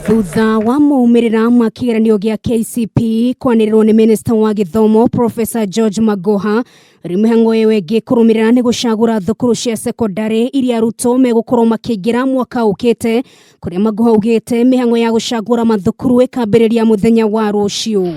Thutha wa maumirira ma kigeranio gia KCPE kwanĩrĩrwo nĩ Minister wa Gĩthomo Professor George Magoha, Mihango ĩyo ĩngĩ kũrũmĩrĩra nĩ gũcagũra thukuru cia secondary iria arutwo megũkorwo makĩingĩra mwaka ũkĩte, kũrĩa Magoha augĩte mĩhango ya gũcagũra mathukuru ĩkambĩrĩria mũthenya wa rũciu.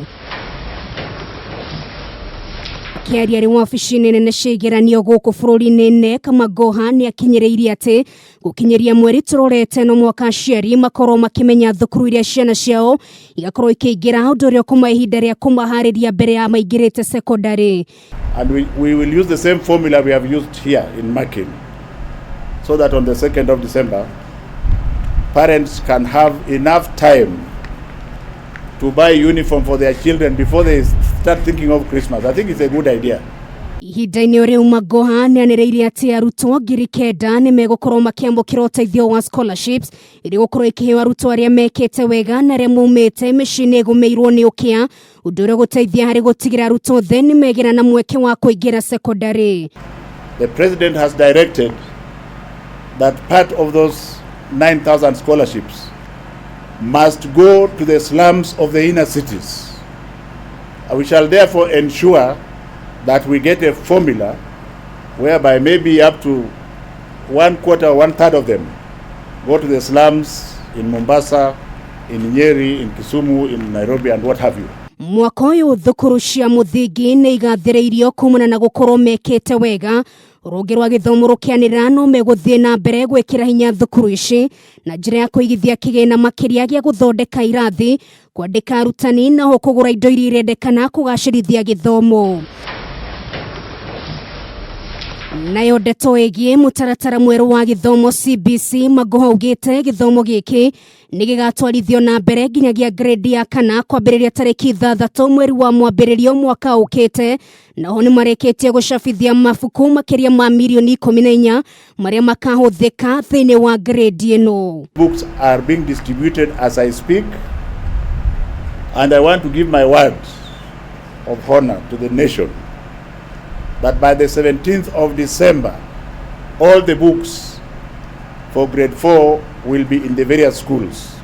Kiaria ri wabici nene cia igeranio gũkũ bũrũri-inĩ NEC, Magoha nĩ akinyĩrĩirie atĩ gũkinyĩria mweri tũrorete no mwaka aciari makorwo makĩmenya thukuru iria ciana ciao igakorwo ikĩingĩra, ũndũ ũrĩa ũkũmahe ihinda rĩa kũmaharĩria mbere ya maingĩrĩte secondary. And we will use the same formula we have used here in marking, so that on the 2nd of December parents can have enough time to buy uniform for their children before they start thinking of Christmas. I think it's a good idea. Ihinda-inĩ rĩu Magoha nĩ anĩrĩirie atĩ arutwo 9,000 nĩ megũkorwo makĩamũkĩra ũteithio wa scholarships ĩrĩa gũkorwo ĩkĩheo arutwo arĩa mekĩte wega na arĩa maumĩte mĩciĩ-inĩ ĩgũmĩirwo nĩ ũkĩa, ũndũ ũrĩa gũteithia harĩ gũtigĩra arutwo othe nĩ megĩra na mweke wa kũingĩra secondary. The president has directed that part of those 9,000 scholarships must go to the slums of the inner cities. We shall therefore ensure that we get a formula whereby maybe up to 1/4 or 1/3 of them go to the slums in Mombasa, in Nyeri, in Kisumu, in Nairobi and what have you. Mwaka ũyũ thukuru cia mũthingi nĩ igathĩrĩirio kumana na gũkorwo mekĩte wega. Rũhonge rwa gĩthomo rũkĩanĩrĩra no megũthiĩ na mbere gwĩkĩra hinya thukuru ici na njĩra ya kũigithia kĩgĩna makĩria gĩa gũthondeka irathi, kwandĩka arutani na ho kũgũra indo iria irendekana kũgacĩrithia gĩthomo. Nayo ndeto ĩgiĩ mũtaratara mwerũ wa gĩthomo CBC, Magoha augĩte gĩthomo gĩkĩ nĩ gĩgatwarithio na mbere nginyagia grade ya 4 kwambĩrĩria tarĩki 6 mweri wa mwambĩrĩrio mwaka ũkĩte, naho nĩ marĩkĩtie gũcabithia mabuku makĩria ma milioni 14 marĩa makahũthĩka thĩinĩ wa grade ĩno. Books are being distributed as I speak, and I want to give my word of honor to the nation that by the 17th of December, all the books for grade 4 will be in the various schools.